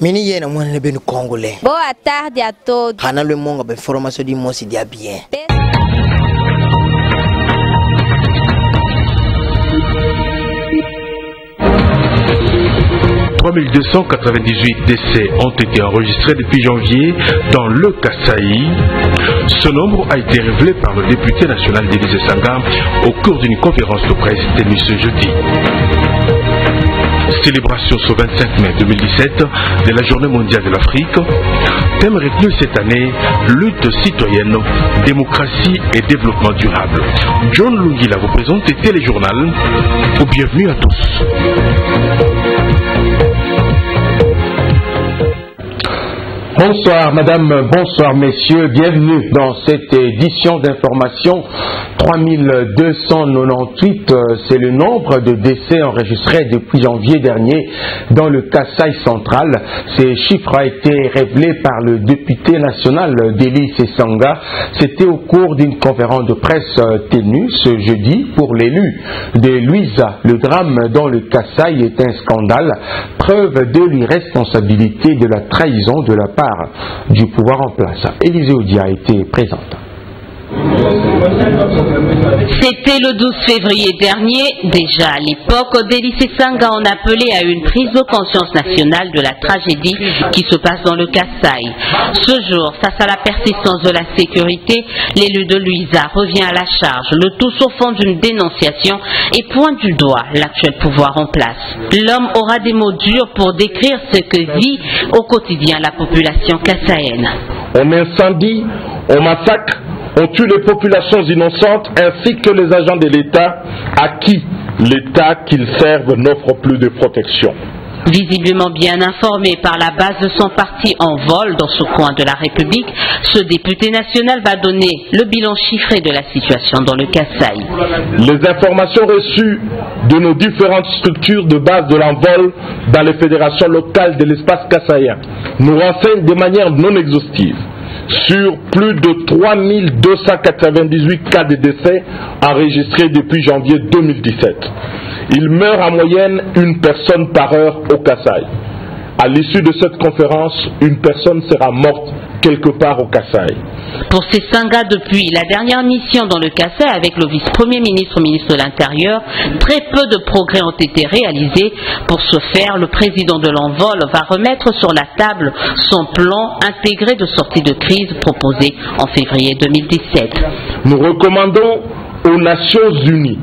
Mini yena mwana benu congolais. Boa tarde a todos. Hana le monga be formation di mosi dia bien. 3298 décès ont été enregistrés depuis janvier dans le Kasaï. Ce nombre a été révélé par le député national d'Élysée Sanga au cours d'une conférence de presse tenue ce jeudi. Célébration ce 25 mai 2017 de la Journée mondiale de l'Afrique. Thème retenu cette année, lutte citoyenne, démocratie et développement durable. John Lungila vous présente le téléjournal. Bienvenue à tous. Bonsoir madame, bonsoir messieurs, bienvenue dans cette édition d'information. 3298, c'est le nombre de décès enregistrés depuis janvier dernier dans le Kasaï central. Ces chiffres ont été révélés par le député national d'Élysée Sanga. C'était au cours d'une conférence de presse tenue ce jeudi pour l'élu de Luisa. Le drame dans le Kasaï est un scandale, preuve de l'irresponsabilité de la trahison de la part du pouvoir en place. Élisée Odia a été présente. C'était le 12 février dernier. Déjà à l'époque, d'Élysée Sanga en appelait à une prise de conscience nationale de la tragédie qui se passe dans le Kasaï. Ce jour, face à la persistance de la sécurité, l'élu de Luisa revient à la charge, le tout au fond d'une dénonciation et pointe du doigt l'actuel pouvoir en place. L'homme aura des mots durs pour décrire ce que vit au quotidien la population kassaïenne. On incendie, on massacre, on tue les populations innocentes ainsi que les agents de l'État à qui l'État qu'ils servent n'offre plus de protection. Visiblement bien informé par la base de son parti en vol dans ce coin de la République, ce député national va donner le bilan chiffré de la situation dans le Kasaï. Les informations reçues de nos différentes structures de base de l'envol dans les fédérations locales de l'espace kassaïen nous renseignent de manière non exhaustive sur plus de 3298 cas de décès enregistrés depuis janvier 2017. Il meurt en moyenne une personne par heure au Kasaï. À l'issue de cette conférence, une personne sera morte quelque part au Kasaï. Pour ces Sanga, depuis la dernière mission dans le Kasaï avec le vice-premier ministre, ministre de l'Intérieur, très peu de progrès ont été réalisés. Pour ce faire, le président de l'envol va remettre sur la table son plan intégré de sortie de crise proposé en février 2017. Nous recommandons aux Nations Unies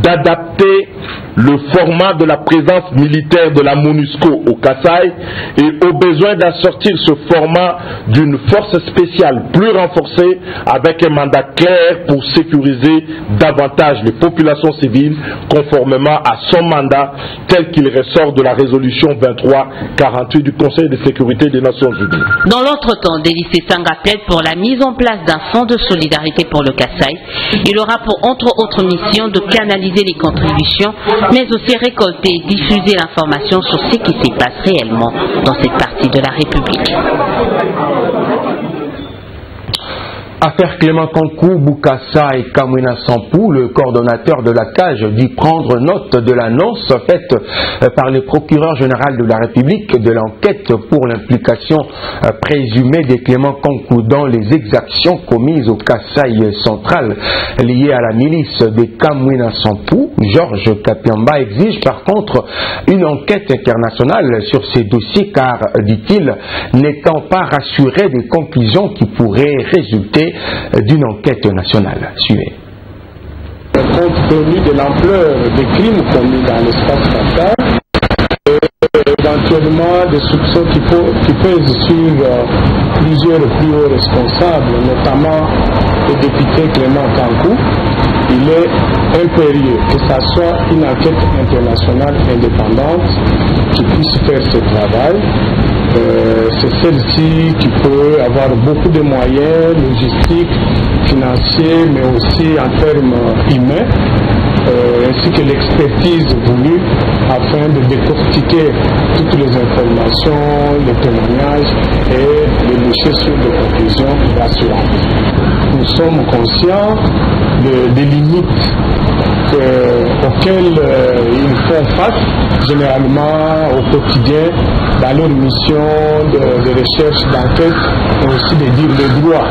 d'adapter le format de la présence militaire de la MONUSCO au Kasaï et au besoin d'assortir ce format d'une force spéciale plus renforcée avec un mandat clair pour sécuriser davantage les populations civiles conformément à son mandat tel qu'il ressort de la résolution 2348 du Conseil de sécurité des Nations Unies. Dans l'entretemps, D'Élysée Sanga plaide pour la mise en place d'un fonds de solidarité pour le Kasaï. Il aura pour entre autres mission de canaliser les contributions, mais aussi récolter et diffuser l'information sur ce qui s'y passe réellement dans cette partie de la République. Affaire Clément Kankou, Boukassa et Kamwina Sampou, le coordonnateur de la CAGE dit prendre note de l'annonce faite par le procureur général de la République de l'enquête pour l'implication présumée de Clément Kankou dans les exactions commises au Kasaï central liées à la milice de Kamwina Sampou. Georges Kapiamba exige par contre une enquête internationale sur ces dossiers car, dit-il, n'étant pas rassuré des conclusions qui pourraient résulter d'une enquête nationale. Suivez. Compte tenu de l'ampleur des crimes commis dans l'espace central, éventuellement des soupçons qui pèsent sur plusieurs plus hauts responsables, notamment le député Clément Kankou, il est impérieux que ce soit une enquête internationale indépendante qui puisse faire ce travail. C'est celle-ci qui peut avoir beaucoup de moyens logistiques, financiers, mais aussi en termes humains, ainsi que l'expertise voulue afin de décortiquer toutes les informations, les témoignages et de boucher sur des conclusions rassurantes. Nous sommes conscients des limites auxquelles ils font passe généralement au quotidien dans leur mission de recherche, d'enquête, mais aussi de dire les droits.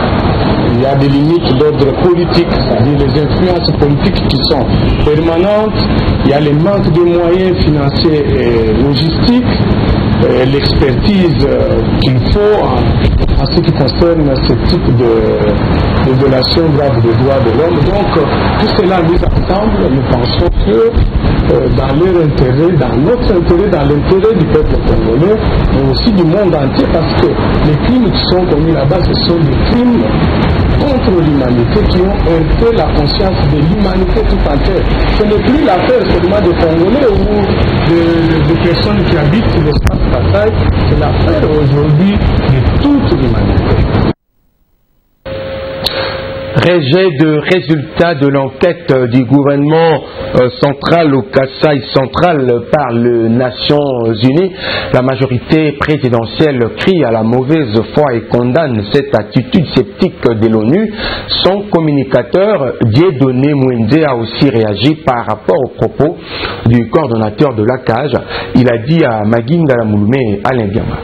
Il y a des limites d'ordre politique, c'est-à-dire les influences politiques qui sont permanentes. Il y a les manques de moyens financiers et logistiques, l'expertise qu'il faut en ce qui concerne ce type de violation grave des droits de l'homme. Donc, tout cela mis ensemble, nous pensons que dans leur intérêt, dans notre intérêt, dans l'intérêt du peuple congolais, mais aussi du monde entier, parce que les crimes qui sont commis là-bas, ce sont des crimes contre l'humanité qui ont un peu la conscience de l'humanité tout entière. Ce n'est plus l'affaire seulement des Congolais ou des personnes qui habitent l'espace Kasaï, c'est l'affaire aujourd'hui de toute l'humanité. Rejet de résultats de l'enquête du gouvernement central au Kasaï central par les Nations Unies. La majorité présidentielle crie à la mauvaise foi et condamne cette attitude sceptique de l'ONU. Son communicateur, Dieudonné Mwende, a aussi réagi par rapport aux propos du coordonnateur de la CAGE. Il a dit à Maguinga Lamouloumé Alain Biamba.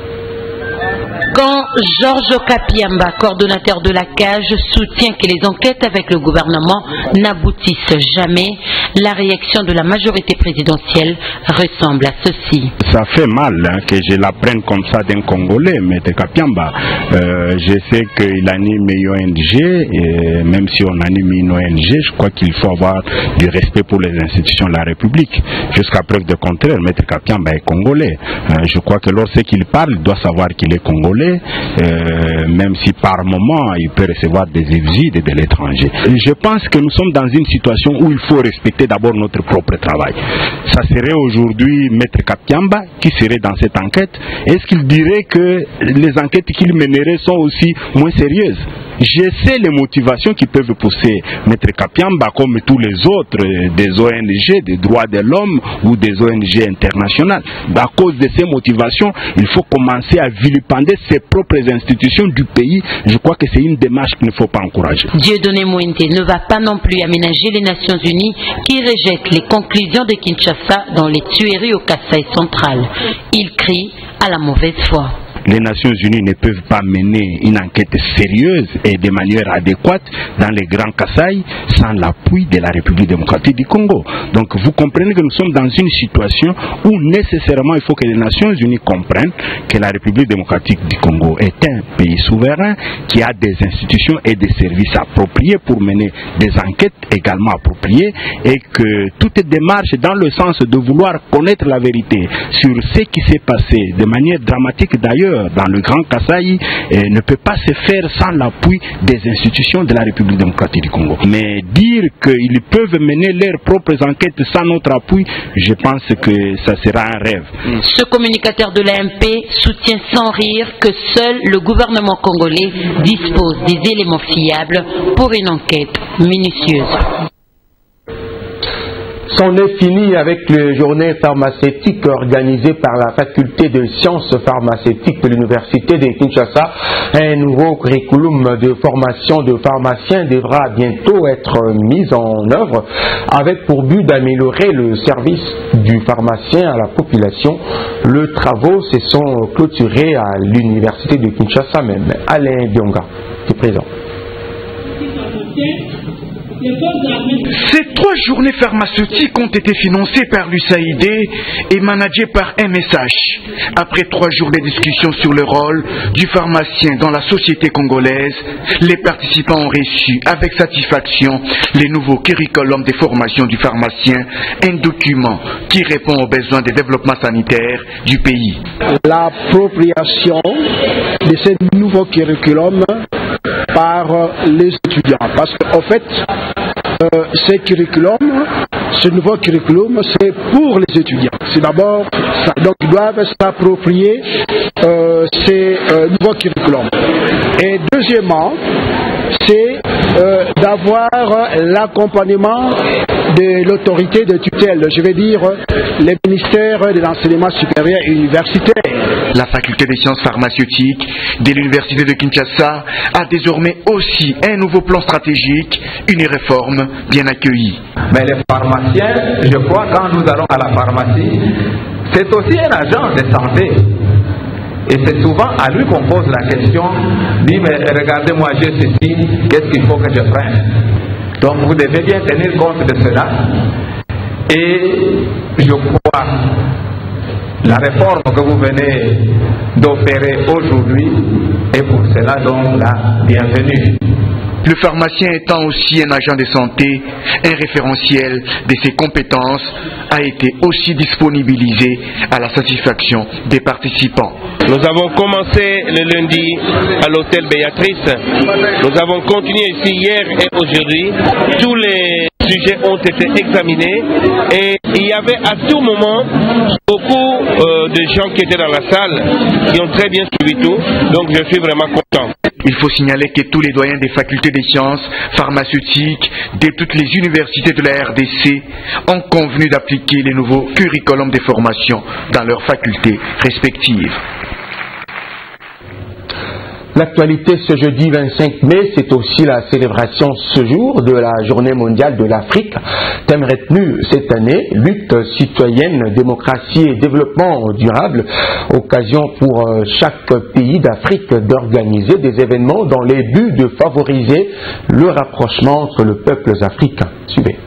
Quand Georges Kapiamba, coordonnateur de la CAGE, soutient que les enquêtes avec le gouvernement n'aboutissent jamais, la réaction de la majorité présidentielle ressemble à ceci. Ça fait mal que je l'apprenne comme ça d'un Congolais, M. Kapiamba. Je sais qu'il anime une ONG, et même si on anime une ONG, je crois qu'il faut avoir du respect pour les institutions de la République. Jusqu'à preuve de contraire, M. Kapiamba est Congolais. Je crois que lorsqu'il parle, il doit savoir qu'il est Congolais. Même si par moment il peut recevoir des visites de l'étranger. Je pense que nous sommes dans une situation où il faut respecter d'abord notre propre travail. Ça serait aujourd'hui M. Kapiamba qui serait dans cette enquête. Est-ce qu'il dirait que les enquêtes qu'il mènerait sont aussi moins sérieuses? Je sais les motivations qui peuvent pousser M. Kapiamba, comme tous les autres, des ONG, des droits de l'homme ou des ONG internationales. À cause de ces motivations, il faut commencer à vilipender ses propres institutions du pays. Je crois que c'est une démarche qu'il ne faut pas encourager. Dieudonné Mwende ne va pas non plus aménager les Nations Unies qui rejettent les conclusions de Kinshasa dans les tueries au Kasaï central. Il crie à la mauvaise foi. Les Nations Unies ne peuvent pas mener une enquête sérieuse et de manière adéquate dans les Grands Kasaï sans l'appui de la République démocratique du Congo. Donc vous comprenez que nous sommes dans une situation où nécessairement il faut que les Nations Unies comprennent que la République démocratique du Congo est un pays souverain qui a des institutions et des services appropriés pour mener des enquêtes également appropriées et que toute démarche dans le sens de vouloir connaître la vérité sur ce qui s'est passé de manière dramatique d'ailleurs dans le Grand Kasaï ne peut pas se faire sans l'appui des institutions de la République démocratique du Congo. Mais dire qu'ils peuvent mener leurs propres enquêtes sans notre appui, je pense que ça sera un rêve. Ce communicateur de l'AMP soutient sans rire que seul le gouvernement congolais dispose des éléments fiables pour une enquête minutieuse. C'en est fini avec les journées pharmaceutiques organisées par la faculté de sciences pharmaceutiques de l'université de Kinshasa. Un nouveau curriculum de formation de pharmaciens devra bientôt être mis en œuvre avec pour but d'améliorer le service du pharmacien à la population. Les travaux se sont clôturés à l'université de Kinshasa même. Alain Bionga est présent. Ces 3 journées pharmaceutiques ont été financées par l'USAID et managées par MSH. Après 3 jours de discussion sur le rôle du pharmacien dans la société congolaise, les participants ont reçu avec satisfaction les nouveaux curriculums de formation du pharmacien, un document qui répond aux besoins de développement sanitaire du pays. L'appropriation de ces nouveaux curriculums par les étudiants, parce qu'en fait, ce nouveau curriculum, c'est pour les étudiants. C'est d'abord ça. Donc, ils doivent s'approprier ces nouveaux curriculums. Et deuxièmement, c'est d'avoir l'accompagnement de l'autorité de tutelle, je veux dire les ministères de l'enseignement supérieur et universitaire. La faculté des sciences pharmaceutiques de l'université de Kinshasa a désormais aussi un nouveau plan stratégique, une réforme bien accueillie. Mais les pharmaciens, je crois, quand nous allons à la pharmacie, c'est aussi un agent de santé. Et c'est souvent à lui qu'on pose la question, dit mais regardez-moi j'ai ceci, qu'est-ce qu'il faut que je prenne? Donc vous devez bien tenir compte de cela. Et je crois la réforme que vous venez d'opérer aujourd'hui est pour cela donc la bienvenue. Le pharmacien étant aussi un agent de santé, un référentiel de ses compétences a été aussi disponibilisé à la satisfaction des participants. Nous avons commencé le lundi à l'hôtel Béatrice. Nous avons continué ici hier et aujourd'hui. Tous les sujets ont été examinés et il y avait à tout moment beaucoup de gens qui étaient dans la salle qui ont très bien suivi tout. Donc je suis vraiment content. Il faut signaler que tous les doyens des facultés des sciences pharmaceutiques de toutes les universités de la RDC ont convenu d'appliquer les nouveaux curriculums de formation dans leurs facultés respectives. L'actualité ce jeudi 25 mai, c'est aussi la célébration ce jour de la Journée mondiale de l'Afrique. Thème retenu cette année, lutte citoyenne, démocratie et développement durable. Occasion pour chaque pays d'Afrique d'organiser des événements dans les buts de favoriser le rapprochement entre les peuples africains. Suivez.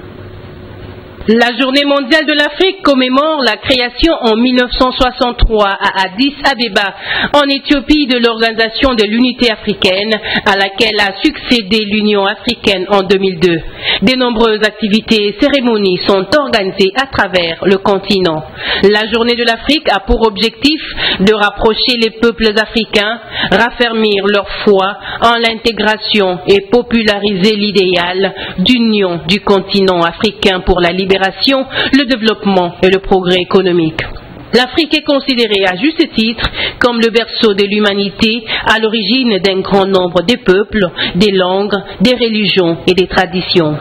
La Journée mondiale de l'Afrique commémore la création en 1963 à Addis Abeba, en Éthiopie, de l'Organisation de l'Unité africaine, à laquelle a succédé l'Union africaine en 2002. De nombreuses activités et cérémonies sont organisées à travers le continent. La Journée de l'Afrique a pour objectif de rapprocher les peuples africains, raffermir leur foi en l'intégration et populariser l'idéal d'union du continent africain pour la libération, le développement et le progrès économique. L'Afrique est considérée à juste titre comme le berceau de l'humanité, à l'origine d'un grand nombre de peuples, des langues, des religions et des traditions.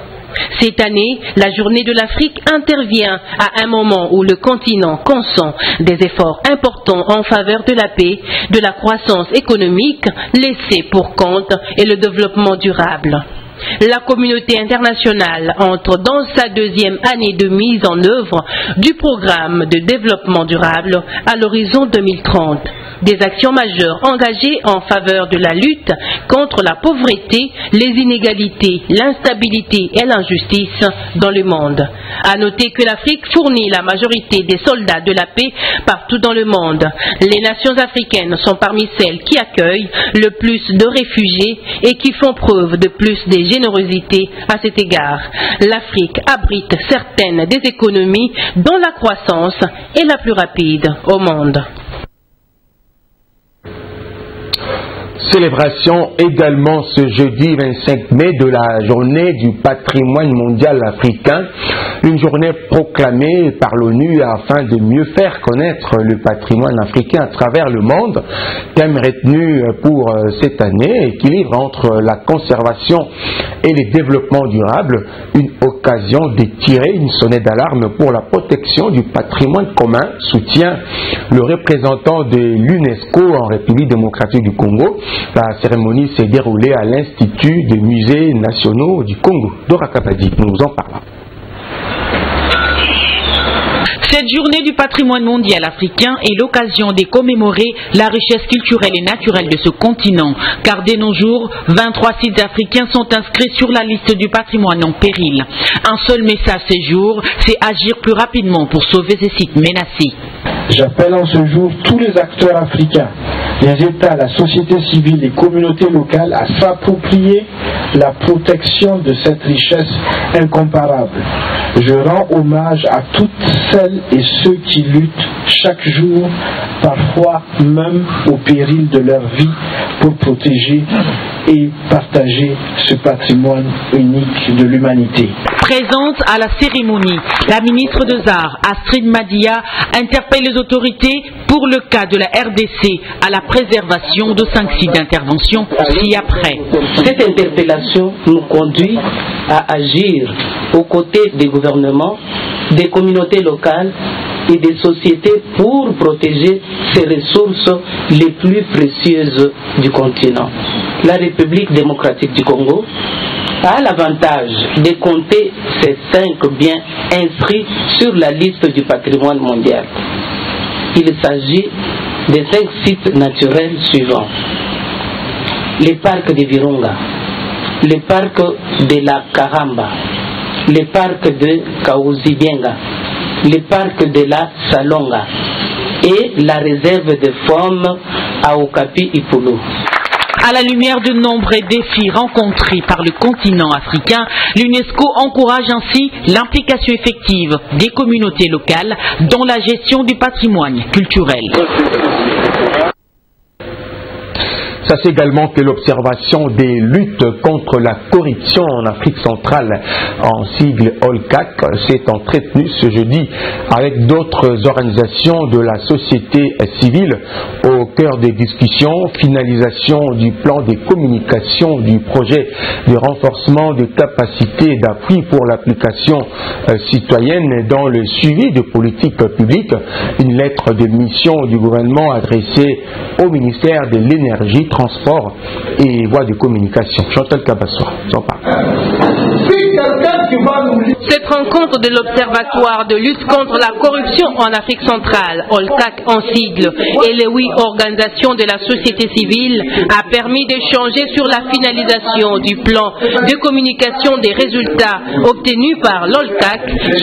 Cette année, la Journée de l'Afrique intervient à un moment où le continent consent des efforts importants en faveur de la paix, de la croissance économique, laissée pour compte et le développement durable. La communauté internationale entre dans sa deuxième année de mise en œuvre du programme de développement durable à l'horizon 2030. Des actions majeures engagées en faveur de la lutte contre la pauvreté, les inégalités, l'instabilité et l'injustice dans le monde. À noter que l'Afrique fournit la majorité des soldats de la paix partout dans le monde. Les nations africaines sont parmi celles qui accueillent le plus de réfugiés et qui font preuve de plus de générosité à cet égard. L'Afrique abrite certaines des économies dont la croissance est la plus rapide au monde. Célébration également ce jeudi 25 mai de la journée du patrimoine mondial africain, une journée proclamée par l'ONU afin de mieux faire connaître le patrimoine africain à travers le monde. Thème retenu pour cette année, équilibre entre la conservation et le développement durable, une occasion de tirer une sonnette d'alarme pour la protection du patrimoine commun, soutient le représentant de l'UNESCO en République démocratique du Congo. La cérémonie s'est déroulée à l'Institut des musées nationaux du Congo. Dora Kabadi nous en parle. Cette journée du patrimoine mondial africain est l'occasion de commémorer la richesse culturelle et naturelle de ce continent, car dès nos jours, 23 sites africains sont inscrits sur la liste du patrimoine en péril. Un seul message ces jours, c'est agir plus rapidement pour sauver ces sites menacés. J'appelle en ce jour tous les acteurs africains, les États, la société civile, les communautés locales à s'approprier la protection de cette richesse incomparable. Je rends hommage à toutes celles et ceux qui luttent chaque jour, parfois même au péril de leur vie, pour protéger et partager ce patrimoine unique de l'humanité. Présente à la cérémonie, la ministre des Arts, Astrid Madia, interpelle les autorités pour le cas de la RDC à la préservation de 5 sites d'intervention ci-après. Cette interpellation nous conduit à agir aux côtés des gouvernements, des communautés locales et des sociétés pour protéger ces ressources les plus précieuses du continent. La République démocratique du Congo a l'avantage de compter ces 5 biens inscrits sur la liste du patrimoine mondial. Il s'agit des 5 sites naturels suivants: les parcs de Virunga, les parcs de la Karamba, les parcs de Kaouzi-Bienga, les parcs de la Salonga et la réserve de faune à Okapi-Ipulu. À la lumière de nombreux défis rencontrés par le continent africain, l'UNESCO encourage ainsi l'implication effective des communautés locales dans la gestion du patrimoine culturel. Sachez également que l'observation des luttes contre la corruption en Afrique centrale, en sigle OLCAC, s'est entretenue ce jeudi avec d'autres organisations de la société civile au cœur des discussions, finalisation du plan de communication du projet de renforcement de capacités d'appui pour l'application citoyenne dans le suivi de politiques publiques, une lettre de mission du gouvernement adressée au ministère de l'Énergie, Transport et Voies de Communication. Chantal Kabassoa, s'en parle. Cette rencontre de l'Observatoire de lutte contre la corruption en Afrique centrale, OLCAC en sigle, et les 8 organisations de la société civile a permis d'échanger sur la finalisation du plan de communication des résultats obtenus par l'OLCAC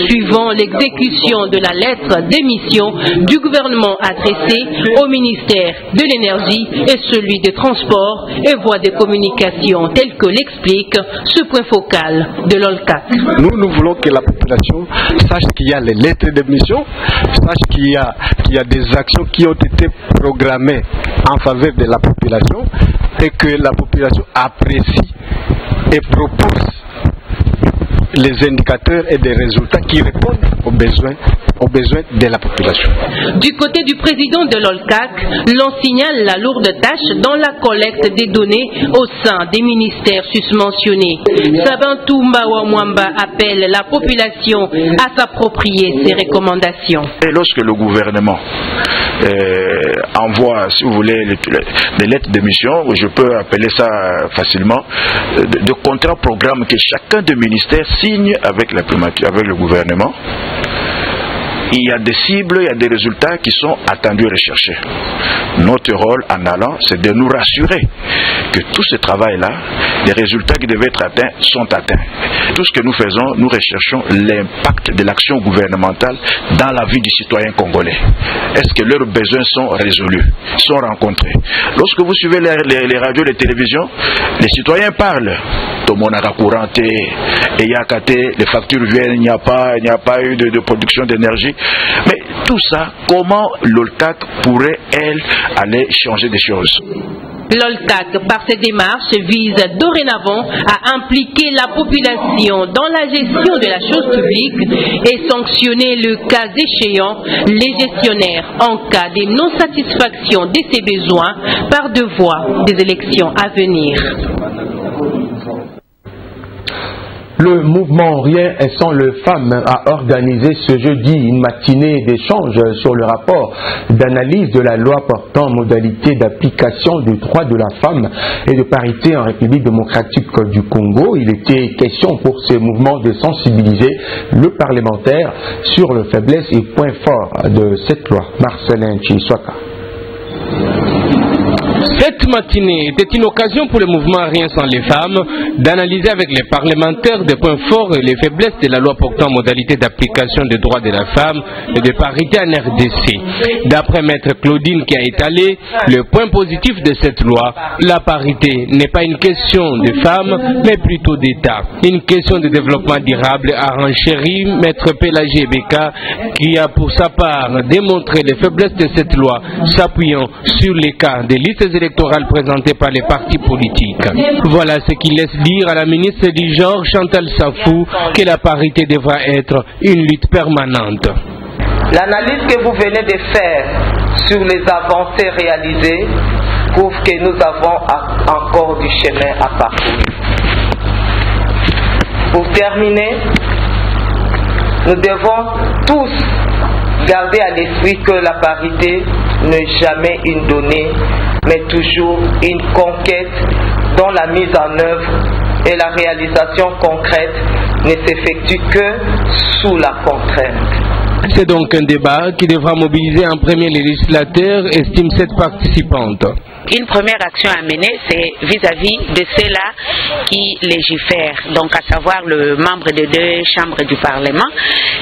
suivant l'exécution de la lettre d'émission du gouvernement adressée au ministère de l'Énergie et celui des Transports et Voies de Communication, tel que l'explique ce point focal de l'OLCAC. Nous voulons que la population sache qu'il y a les lettres d'émission, sache qu'il y a des actions qui ont été programmées en faveur de la population et que la population apprécie et propose les indicateurs et des résultats qui répondent aux besoins de la population. Du côté du président de l'OLCAC, l'on signale la lourde tâche dans la collecte des données au sein des ministères susmentionnés. Sabantou Mwamba appelle la population à s'approprier ces recommandations. Et lorsque le gouvernement envoie, si vous voulez, des lettres de mission, je peux appeler ça facilement, de contrats-programmes que chacun des ministères signe avec la primature, avec le gouvernement. Il y a des cibles, il y a des résultats qui sont attendus et recherchés. Notre rôle en allant, c'est de nous rassurer que tout ce travail-là, les résultats qui devaient être atteints sont atteints. Tout ce que nous faisons, nous recherchons l'impact de l'action gouvernementale dans la vie du citoyen congolais. Est-ce que leurs besoins sont résolus, sont rencontrés? Lorsque vous suivez les radios, les télévisions, les citoyens parlent. Tout le monde a couranté, et les factures viennent, il n'y a pas eu de production d'énergie. Mais tout ça, comment l'OLCAC pourrait, elle, aller changer des choses? L'OLCAC, par ses démarches, vise dorénavant à impliquer la population dans la gestion de la chose publique et sanctionner le cas échéant les gestionnaires en cas de non-satisfaction de ses besoins par devoir des élections à venir. Le mouvement Rien sans le Femmes a organisé ce jeudi une matinée d'échange sur le rapport d'analyse de la loi portant modalité d'application des droits de la femme et de parité en République démocratique du Congo. Il était question pour ce mouvement de sensibiliser le parlementaire sur les faiblesses et points forts de cette loi. Marcelin Chiswaka. Cette matinée était une occasion pour le mouvement Rien sans les femmes d'analyser avec les parlementaires des points forts et les faiblesses de la loi portant modalité d'application des droits de la femme et de parité en RDC. D'après Maître Claudine qui a étalé le point positif de cette loi, la parité n'est pas une question de femmes mais plutôt d'État. Une question de développement durable, a renchéri Maître Pélagé Beka qui a pour sa part démontré les faiblesses de cette loi s'appuyant sur les cas des listes électorales électorale présentée par les partis politiques. Voilà ce qui laisse dire à la ministre du Genre, Chantal Safou, que la parité devra être une lutte permanente. L'analyse que vous venez de faire sur les avancées réalisées prouve que nous avons encore du chemin à parcourir. Pour terminer, nous devons tous garder à l'esprit que la parité n'est jamais une donnée, mais toujours une conquête dont la mise en œuvre et la réalisation concrète ne s'effectuent que sous la contrainte. C'est donc un débat qui devra mobiliser en premier les législateurs, estime cette participante. Une première action à mener, c'est vis-à-vis de ceux-là qui légifèrent, donc à savoir le membre des deux chambres du Parlement.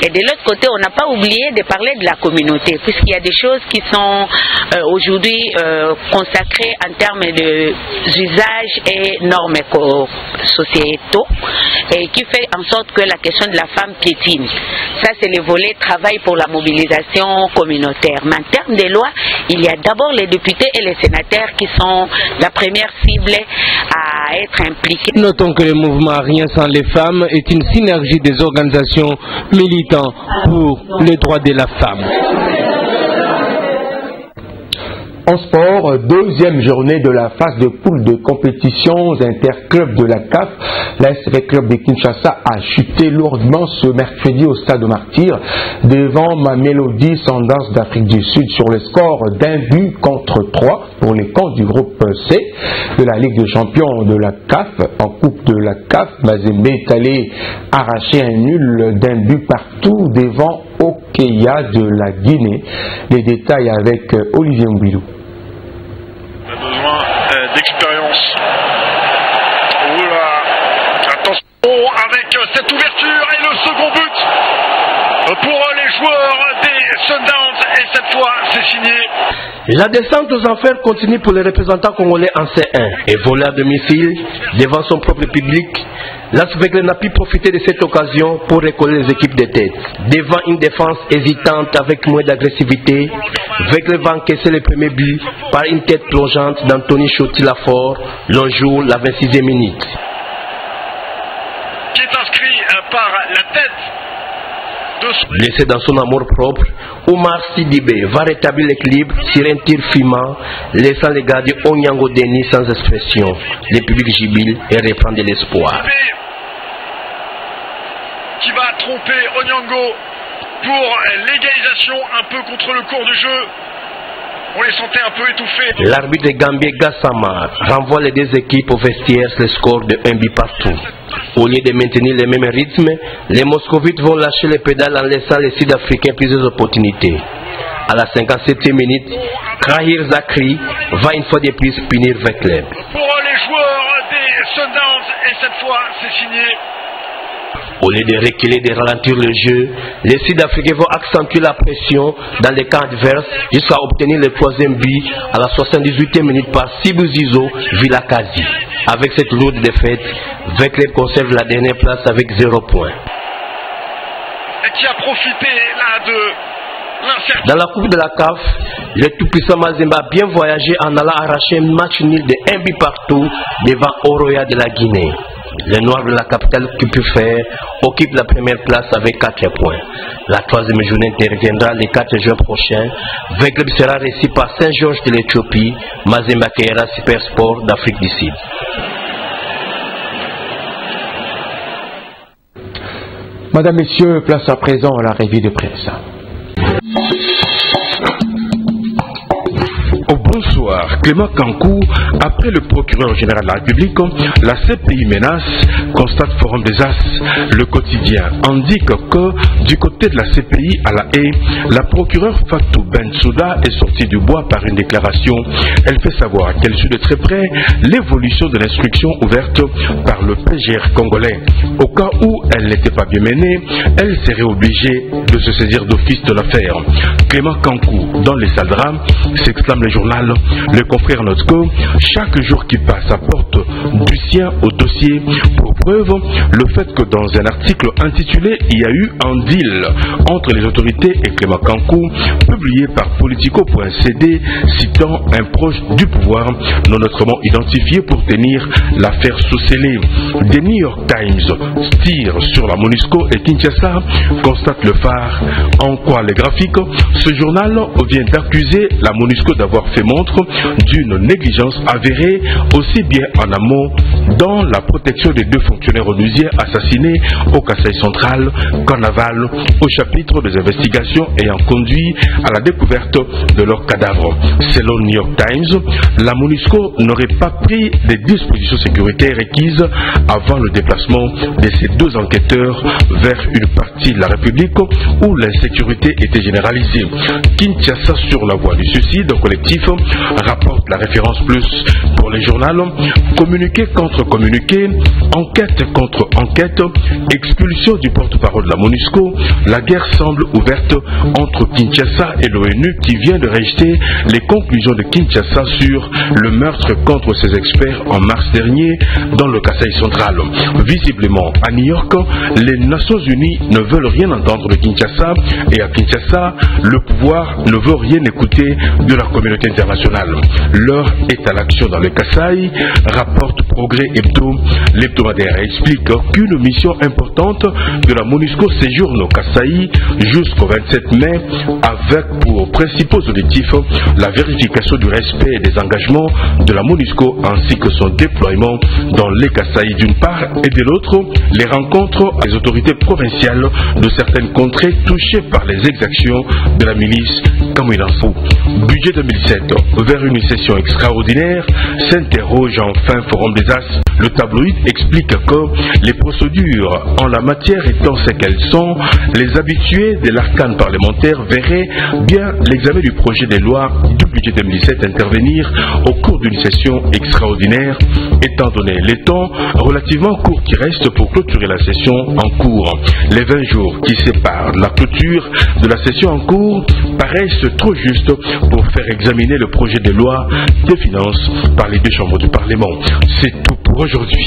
Et de l'autre côté, on n'a pas oublié de parler de la communauté, puisqu'il y a des choses qui sont aujourd'hui consacrées en termes d'usages et normes sociétaux, et qui fait en sorte que la question de la femme piétine. Ça, c'est le volet travail pour la mobilisation communautaire. Mais en termes de loi, il y a d'abord les députés et les sénateurs qui sont la première cible à être impliqués. Notons que le mouvement Rien sans les femmes est une synergie des organisations militant pour les droits de la femme. En sport, deuxième journée de la phase de poule de compétitions interclubs de la CAF. La SV Club de Kinshasa a chuté lourdement ce mercredi au stade Martyr devant Mamelodi Sundowns d'Afrique du Sud sur le score d'1-3 pour les camps du groupe C de la Ligue des champions de la CAF. En coupe de la CAF, Mazembe est allé arracher un nul d'1 partout devant Okeya de la Guinée. Les détails avec Olivier Mbidou. On a besoin d'expérience. Oula, attention avec cette ouverture et le second but pour les joueurs des Sundowns et cette fois c'est signé. La descente aux enfers continue pour les représentants congolais en C1 et volé à domicile devant son propre public. L'Asvegle n'a pu profiter de cette occasion pour recoller les équipes de tête. Devant une défense hésitante avec moins d'agressivité, Vegle va encaisser le premier but par une tête plongeante d'Anthony Choti-Lafort, l'on joue la 26e minute. Qui est inscrit par la tête de son... Blessé dans son amour propre, Omar Sidibé va rétablir l'équilibre sur un tir fumant, laissant les gardiens Onyango Denis sans expression. Le public jubile et reprend de l'espoir. Qui va tromper Onyango pour l'égalisation un peu contre le cours du jeu. On les sentait un peu étouffés. L'arbitre Gambie Gassama renvoie les deux équipes au vestiaire sur le score de 1 but partout. Au lieu de maintenir le même rythme, les Moscovites vont lâcher les pédales en laissant les Sud-Africains plusieurs opportunités. À la 57e minute, Krahir Zakri va une fois de plus punir Vecle. Pour les joueurs des Sundowns et cette fois c'est signé. Au lieu de reculer et de ralentir le jeu, les Sud-Africains vont accentuer la pression dans les camps adverses jusqu'à obtenir le troisième but à la 78e minute par Sibou Zizo Vilakazi. Avec cette lourde défaite, Vecle conserve la dernière place avec 0 points. Et qui a profité là de l'insertion. Dans la coupe de la CAF, le tout-puissant Mazembe a bien voyagé en allant arracher un match nul de 1 but partout devant Oroya de la Guinée. Les Noirs de la capitale qui peut faire occupent la première place avec 4 points. La troisième journée interviendra le 4 juin prochain. Vegle sera reçu par Saint-Georges de l'Éthiopie. Mazembe accueillera Super Sport d'Afrique du Sud. Madame, Messieurs, place à présent à la revue de presse. Bonsoir, Clément Kankou. Après le procureur général de la République, la CPI menace, constate Forum des As. Le quotidien indique que du côté de la CPI à la haie, la procureure Fatou Bensouda est sortie du bois par une déclaration. Elle fait savoir qu'elle suit de très près l'évolution de l'instruction ouverte par le PGR congolais. Au cas où elle n'était pas bien menée, elle serait obligée de se saisir d'office de l'affaire. Clément Kankou, dans les salles de rame, s'exclame le journal. Le confrère Notco, chaque jour qui passe apporte du sien au dossier. Pour preuve, le fait que dans un article intitulé « Il y a eu un deal entre les autorités et Clément Kankou », publié par Politico.cd, citant un proche du pouvoir non autrement identifié pour tenir l'affaire sous scellé. The New York Times tire sur la MONUSCO et Kinshasa, constate le phare. En quoi les graphiques, ce journal vient d'accuser la MONUSCO d'avoir fait montre d'une négligence avérée aussi bien en amont dans la protection des deux fonctionnaires onusiens assassinés au Kasaï central qu'en aval au chapitre des investigations ayant conduit à la découverte de leurs cadavres. Selon New York Times, la MONUSCO n'aurait pas pris des dispositions sécuritaires requises avant le déplacement de ces deux enquêteurs vers une partie de la République où l'insécurité était généralisée. Kinshasa sur la voie du suicide collectif rapporte la référence plus pour les journaux. Communiqué contre communiqué, enquête contre enquête, expulsion du porte-parole de la MONUSCO, la guerre semble ouverte entre Kinshasa et l'ONU qui vient de rejeter les conclusions de Kinshasa sur le meurtre contre ses experts en mars dernier dans le Kasaï central. Visiblement, à New York, les Nations Unies ne veulent rien entendre de Kinshasa et à Kinshasa, le pouvoir ne veut rien écouter de la communauté internationale. L'heure est à l'action dans le Kasaï, rapporte Progrès Hebdo. L'hebdomadaire explique qu'une mission importante de la MONUSCO séjourne au Kasaï jusqu'au 27 mai avec pour principaux objectifs la vérification du respect des engagements de la MONUSCO ainsi que son déploiement dans les Kasaï d'une part et de l'autre les rencontres des autorités provinciales de certaines contrées touchées par les exactions de la milice Kamouinafou. Budget 2007 vers une session extraordinaire s'interroge enfin Forum des As. Le tabloïd explique que les procédures en la matière étant ce qu'elles sont, les habitués de l'arcane parlementaire verraient bien l'examen du projet de loi du budget 2017 intervenir au cours d'une session extraordinaire, étant donné les temps relativement courts qui restent pour clôturer la session en cours. Les 20 jours qui séparent la clôture de la session en cours paraissent trop justes pour faire examiner le projet de loi des finances par les deux chambres du Parlement. C'est tout pour aujourd'hui.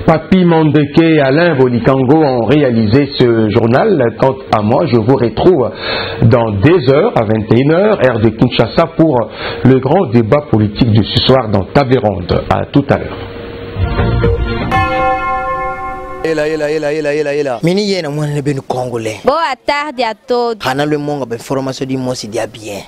Papi Mandeke et Alain Volikango ont réalisé ce journal. Quant à moi, je vous retrouve dans des heures à 21h, heure de Kinshasa, pour le grand débat politique de ce soir dans Table Ronde. À tout à l'heure. Mini yena mwana benu congolais. Boa tarde a todos. Hana le monga be formation di mosi dia bien.